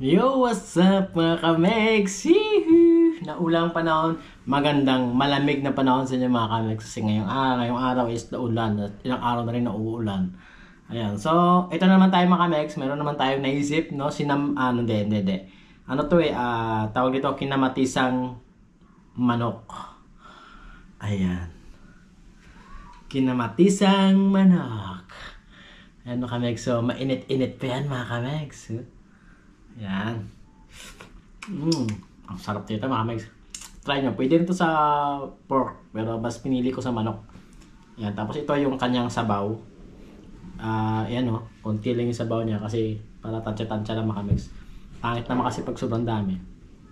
Yo, what's up mga kamex? Naulang panahon, magandang malamig na panahon sa inyo mga kamex. Kasi ngayong araw is naulan at ilang araw na rin nauulan. Ayan, so ito naman tayo mga kamex. Meron naman tayong naisip, no? Hindi. Ano to tawag dito, kinamatisang manok. Ayan. Kinamatisang manok. Ayan mga kamex, so mainit-init pa yan mga kamex. Yan. Ang sarap dito mga kamex. Try nyo. Pwede rin to sa pork. Pero mas pinili ko sa manok. Yan. Tapos ito yung kanyang sabaw. Yan o. Konti lang yung sabaw niya. Kasi para tansya-tansya lang mga kamex. Pangit naman kasi pag sobrang dami.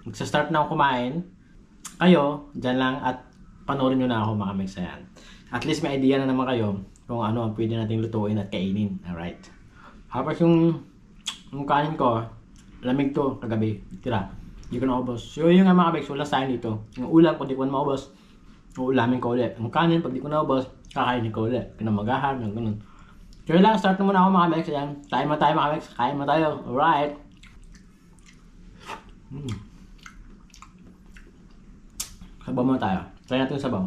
Magsa-start na ako kumain. Kayo, dyan lang. At panoorin nyo na ako mga kamex. Ayan. At least may idea na naman kayo kung ano ang pwede nating lutuin at kainin. Alright. Tapos yung kanin ko, lamig to kagabi, tira. Hindi ko naubos. So yung nga mga kabex, wala sa akin dito. Yung ulam, kung di ko na maubos, uulamin ko ulit. Yung kanin, pag di ko naubos, kakainin ko ulit. Pinamagahan, yung ganun. So yun lang, start na muna ako mga kabex. Ayan, kain mo tayo mga kabex. Kain mo tayo. Alright. Sabaw mo tayo. Try natin yung sabaw.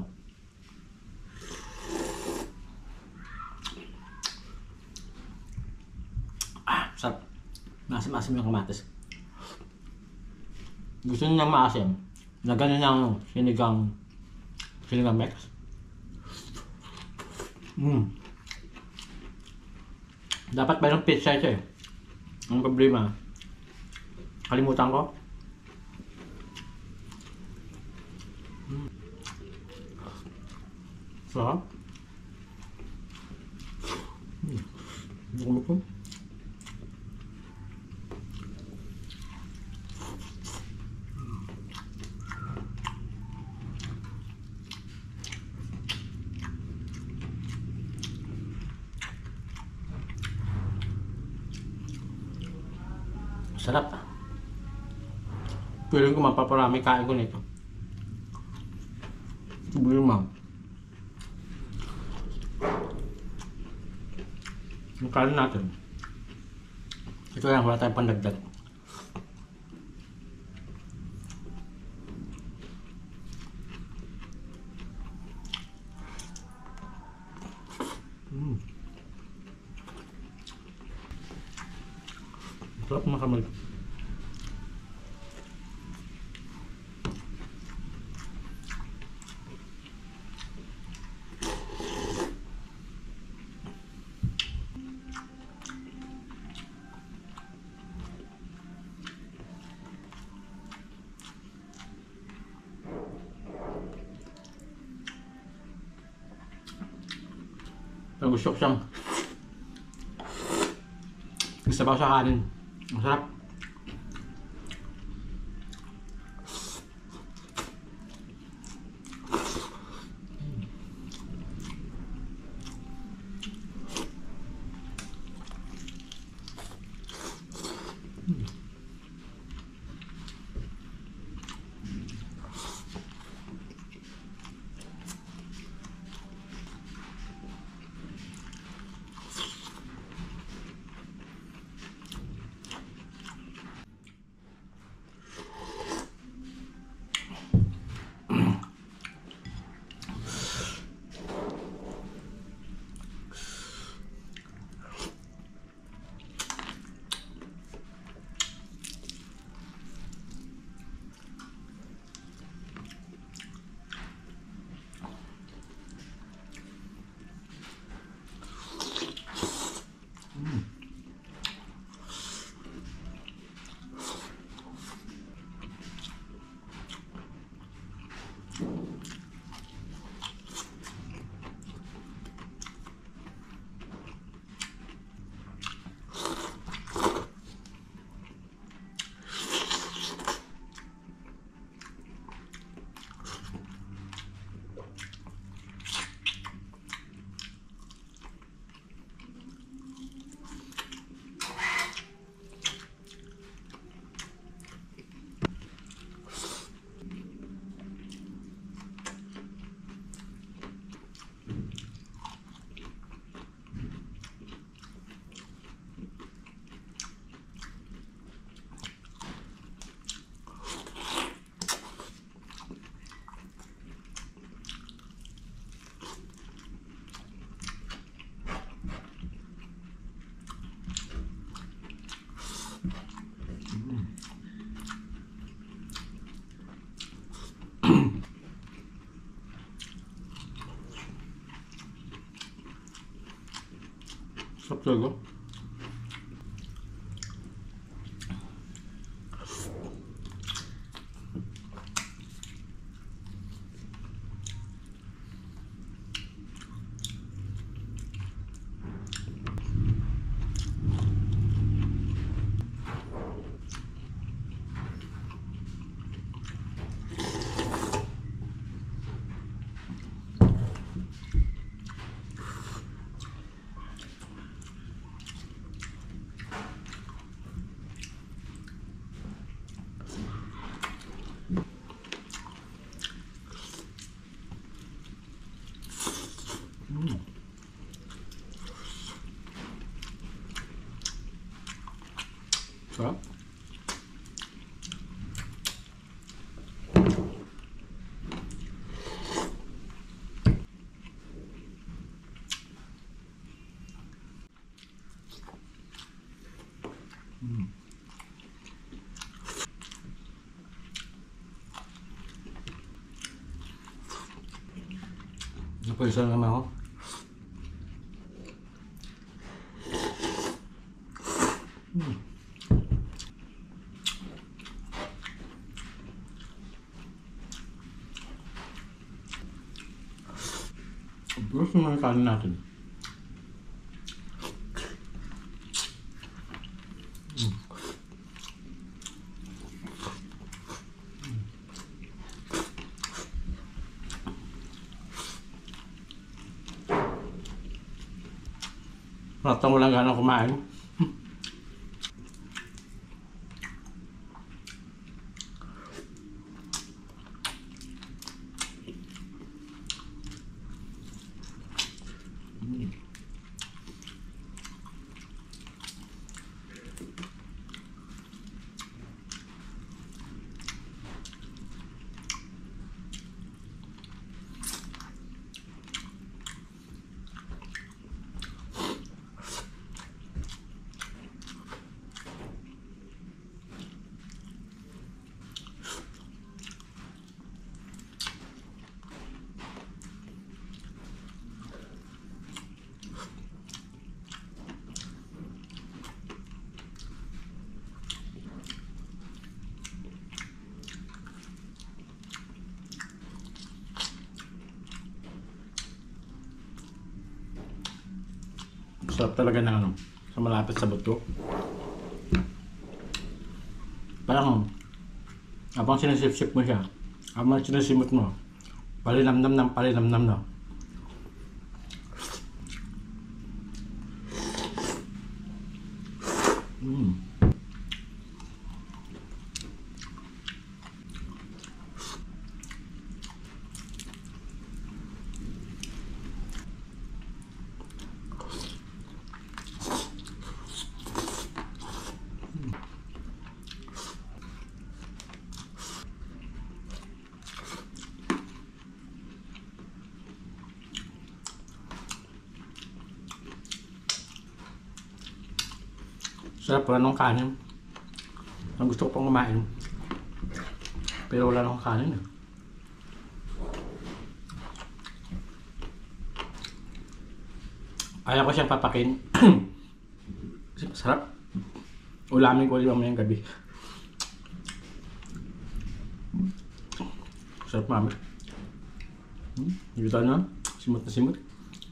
Sarap. Maasim-asim yung kamatis. Gusto niyo ng maasim? Na ganun yung sinigang mix. Dapat mayroong pizza ito eh. Ang problema, kalimutan ko. Sarap. Luto. Sarap. Feeling ko mapaparami kain ko nito. Problema. Yung kain natin. Ito lang, wala tayong pandagdag. Sarap makamay. Gusto ko siyang isabaw sa kanin. Masarap. Sarap talaga. Sarap. Napagisa naman ako. Gusto naman yung kanin natin. Ratang walang ganang kumain. Sarap talaga na ano, sa malapit sa buto. Parang habang sinisip-sip mo siya, habang sinisimot mo, palinamnam ng palinamnam na. Sarap pala ng kanin. Ang gusto ko pang kumain. Pero wala nang kanin. Ayaw ko siyang papakin. Kasi masarap. Ulamin ko ulit mamayang gabi. Sarap mami. Kita na. Simot na simot.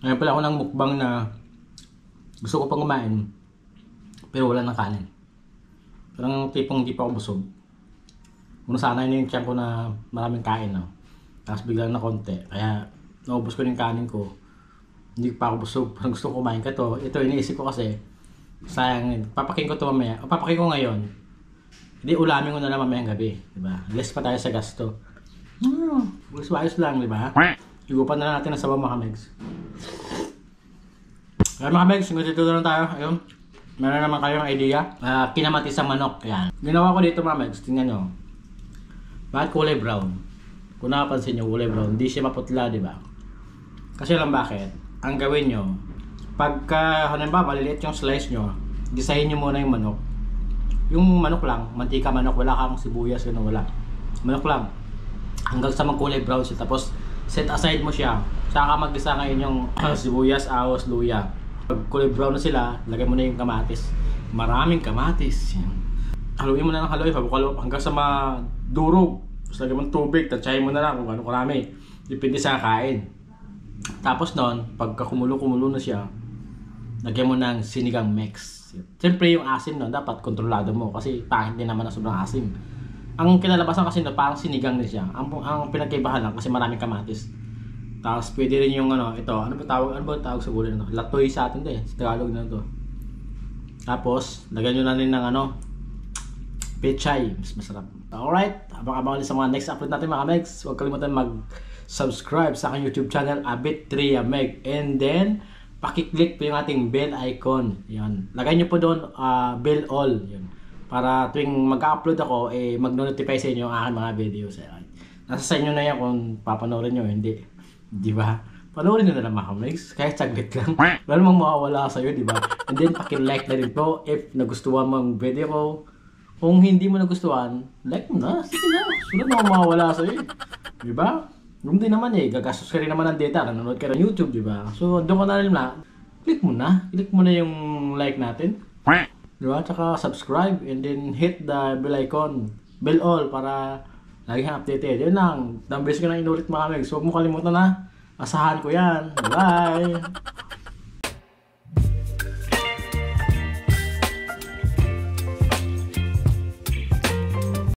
Ayaw pala ako ng mukbang na gusto ko pang kumain. Pero wala nang kanin. Parang tipong hindi pa ako busog. Muna sana yun yung tiyan ko na maraming kain. No? Tapos biglang na konti. Kaya naubos ko yung kanin ko. Hindi pa ako busog. Parang gusto ko kumain ka to. Ito iniisip ko kasi. Sayang. Papakin ko to mamaya. O papakin ko ngayon. Hindi ulamin ko na lang mamayang gabi. Diba? Less pa tayo sa gasto. Ayos lang. Diba? Igupan na lang natin ang sabaw mga megs. Kaya mga megs. Dito na lang tayo. Ayun. Meron naman kayong idea? Kinamati sa manok. Yan. Ginawa ko dito mga megs. Tingnan nyo. Bakit kulay brown? Kung nakapansin nyo, kulay brown. Hindi siya maputla, di ba? Kasi lang bakit? Ang gawin nyo, pagka, halimbawa, maliliit yung slice nyo, gisahin nyo muna yung manok. Yung manok lang, mantika manok, wala kang sibuyas, gano'n, wala. Manok lang. Hanggang sa magkulay brown siya. Tapos, set aside mo siya. Saka mag-gisa ngayon yung sibuyas, ahos, luya. Pag kulay brown na sila, lagay mo na yung kamatis. Maraming kamatis. Yan. Haluin mo na ng haluin, hanggang sa madurog. Tapos lagay mo ng tubig, tansyahin mo na lang kung ano karami. Depende sa kain. Tapos nun, pagka kumulo-kumulo na siya, lagyan mo ng sinigang mix. Siyempre yung asim nun, dapat kontrolado mo kasi pangit din naman na sobrang asim. Ang kinalabasan kasi na parang sinigang na siya. Ang pinagkaibahan lang kasi maraming kamatis. Tapos pwede rin yung ito, ano ba tawag sa gulay na to? Latoy sa atin sa Tagalog na to. Tapos, lagyan nyo na rin ng pechay, mas masarap. Alright, abang-abang ulit sa mga next upload natin mga Megs. Huwag kalimutan mag-subscribe sa aking YouTube channel, Abit Tria Meg. And then, pakiclick po yung ating bell icon. Yan. Lagay nyo po doon, bell all. Yan. Para tuwing mag-upload ako, mag-notify sa inyo ang aking mga videos. Nasa sa inyo na yan kung papanoorin nyo, hindi. Di ba? Panoorin nyo na lang mga Megs. Kahit saglit lang. Wala namang mawawala sa'yo, di ba? And then, pakilike na rin po if nagustuhan mo ang video ko. Kung hindi mo nagustuhan, like mo na. Sige na. Sunod na mawawala sa'yo. Di ba? Yung din naman gagastos ka rin naman ng data. Nanonood ka ng YouTube, di ba? So, doon ka na rin na. Click mo na. Click mo na yung like natin. Di ba? Tsaka subscribe and then hit the bell icon. Bell all para lagi kang updated. Yun lang. Numbers ko na inulit mga Megs. Huwag mo kalimutan na. Asahan ko yan. Bye!